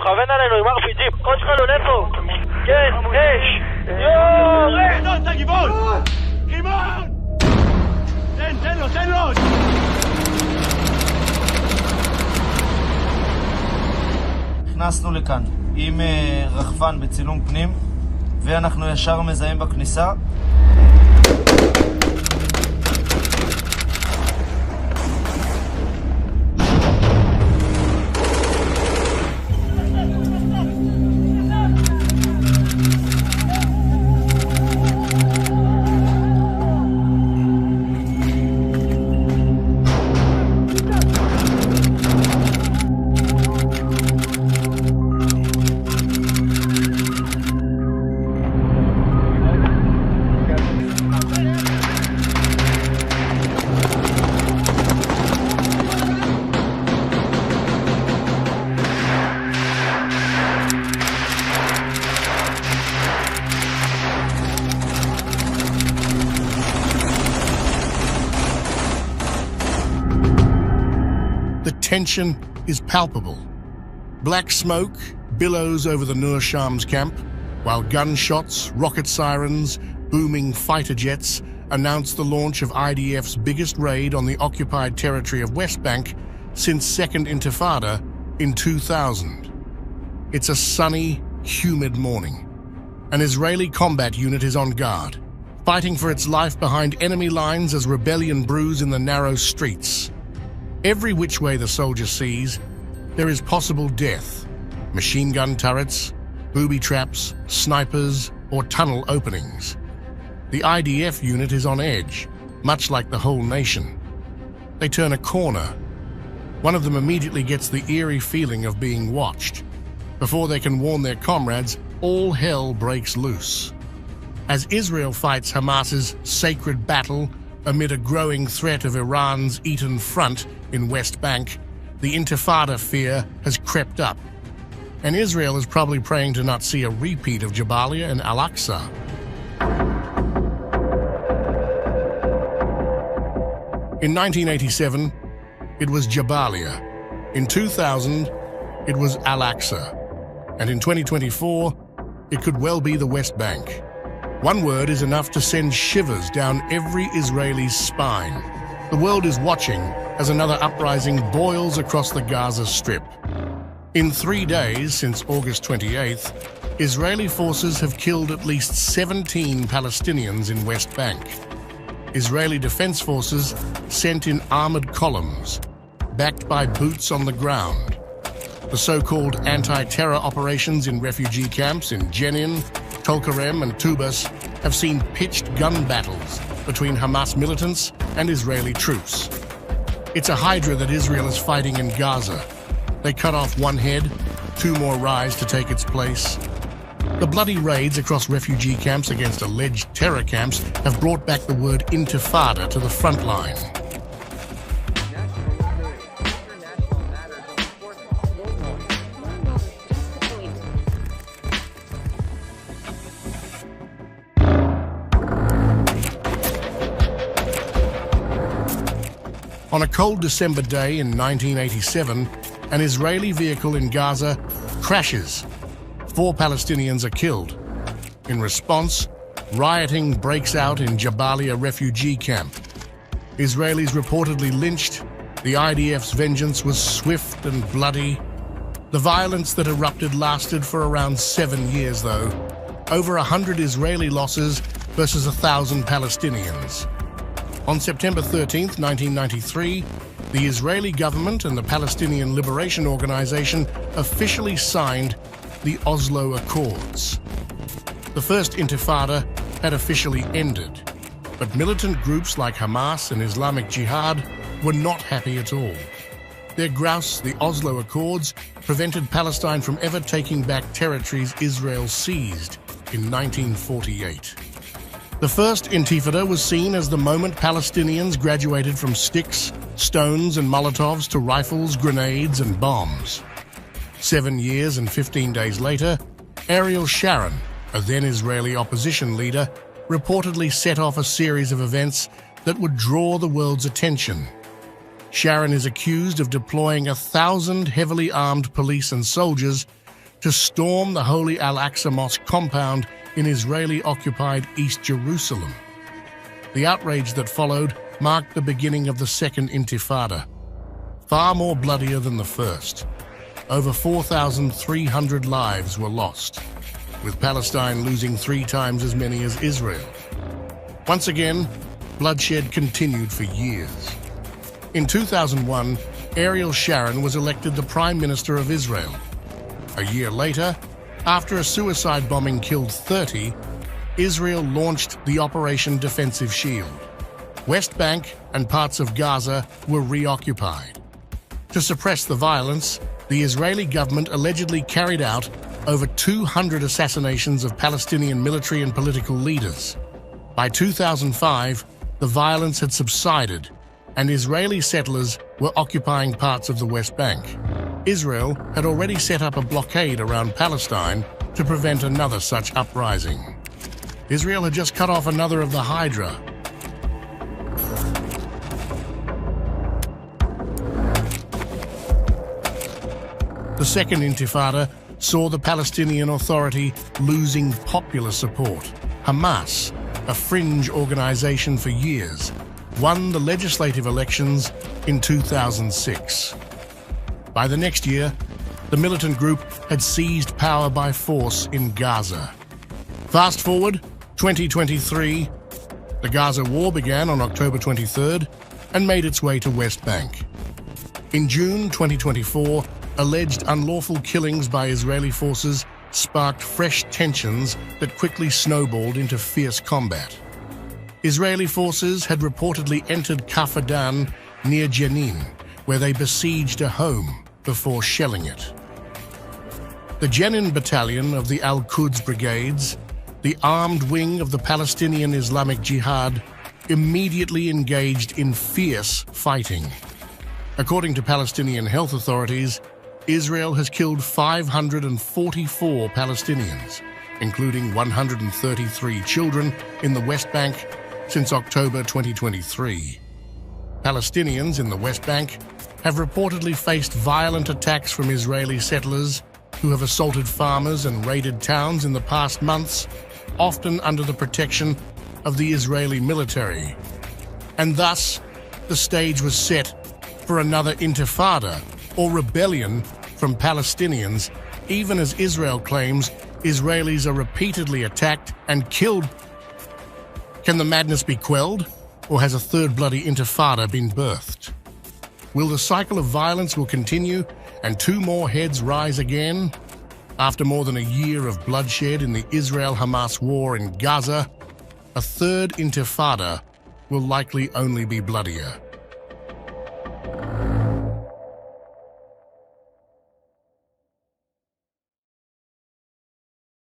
מכוון עלינו עם RPG. קוד שלך עולה פה. כן, אש. יואו! לא, אתה גיבון! גיבון! תן לו! נכנסנו לכאן עם רחפן בצילום פנים, ואנחנו ישר מזהים בכניסה. Tension is palpable. Black smoke billows over the Nur Shams camp, while gunshots, rocket sirens, booming fighter jets announce the launch of IDF's biggest raid on the occupied territory of West Bank since Second Intifada in 2000. It's a sunny, humid morning. An Israeli combat unit is on guard, fighting for its life behind enemy lines as rebellion brews in the narrow streets. Every which way the soldier sees, there is possible death. Machine gun turrets, booby traps, snipers, or tunnel openings. The IDF unit is on edge, much like the whole nation. They turn a corner. One of them immediately gets the eerie feeling of being watched. Before they can warn their comrades, all hell breaks loose. As Israel fights Hamas's sacred battle amid a growing threat of Iran's Eastern Front in West Bank, the Intifada fear has crept up. And Israel is probably praying to not see a repeat of Jabalia and Al-Aqsa. In 1987, it was Jabalia. In 2000, it was Al-Aqsa. And in 2024, it could well be the West Bank. One word is enough to send shivers down every Israeli's spine. The world is watching as another uprising boils across the Gaza Strip. In 3 days since August 28th, Israeli forces have killed at least 17 Palestinians in West Bank. Israeli defense forces sent in armored columns, backed by boots on the ground. The so-called anti-terror operations in refugee camps in Jenin, Tulkarem and Tubas have seen pitched gun battles between Hamas militants and Israeli troops. It's a hydra that Israel is fighting in Gaza. They cut off one head, 2 more rise to take its place. The bloody raids across refugee camps against alleged terror camps have brought back the word Intifada to the front line. On a cold December day in 1987, an Israeli vehicle in Gaza crashes. 4 Palestinians are killed. In response, rioting breaks out in Jabalia refugee camp. Israelis reportedly lynched. The IDF's vengeance was swift and bloody. The violence that erupted lasted for around 7 years, though. Over 100 Israeli losses versus 1,000 Palestinians. On September 13, 1993, the Israeli government and the Palestinian Liberation Organization officially signed the Oslo Accords. The First Intifada had officially ended, but militant groups like Hamas and Islamic Jihad were not happy at all. Their grouse, the Oslo Accords, prevented Palestine from ever taking back territories Israel seized in 1948. The First Intifada was seen as the moment Palestinians graduated from sticks, stones and Molotovs to rifles, grenades and bombs. 7 years and 15 days later, Ariel Sharon, a then Israeli opposition leader, reportedly set off a series of events that would draw the world's attention. Sharon is accused of deploying 1,000 heavily armed police and soldiers to storm the Holy Al-Aqsa Mosque compound in Israeli-occupied East Jerusalem. The outrage that followed marked the beginning of the Second Intifada, far more bloodier than the first. Over 4,300 lives were lost, with Palestine losing 3 times as many as Israel. Once again, bloodshed continued for years. In 2001, Ariel Sharon was elected the Prime Minister of Israel. A year later, after a suicide bombing killed 30, Israel launched the Operation Defensive Shield. West Bank and parts of Gaza were reoccupied. To suppress the violence, the Israeli government allegedly carried out over 200 assassinations of Palestinian military and political leaders. By 2005, the violence had subsided, and Israeli settlers were occupying parts of the West Bank. Israel had already set up a blockade around Palestine to prevent another such uprising. Israel had just cut off another of the Hydra. The Second Intifada saw the Palestinian Authority losing popular support. Hamas, a fringe organization for years, won the legislative elections in 2006. By the next year, the militant group had seized power by force in Gaza. Fast forward, 2023, the Gaza war began on October 23rd and made its way to West Bank. In June 2024, alleged unlawful killings by Israeli forces sparked fresh tensions that quickly snowballed into fierce combat. Israeli forces had reportedly entered Kafr Dan near Jenin, where they besieged a home before shelling it. The Jenin battalion of the Al-Quds brigades, the armed wing of the Palestinian Islamic Jihad, immediately engaged in fierce fighting. According to Palestinian health authorities, Israel has killed 544 Palestinians, including 133 children in the West Bank since October 2023. Palestinians in the West Bank have reportedly faced violent attacks from Israeli settlers who have assaulted farmers and raided towns in the past months, often under the protection of the Israeli military. And thus, the stage was set for another intifada, or rebellion, from Palestinians, even as Israel claims Israelis are repeatedly attacked and killed. Can the madness be quelled, or has a third bloody intifada been birthed? Will the cycle of violence will continue and 2 more heads rise again? After more than a year of bloodshed in the Israel-Hamas war in Gaza, a third intifada will likely only be bloodier.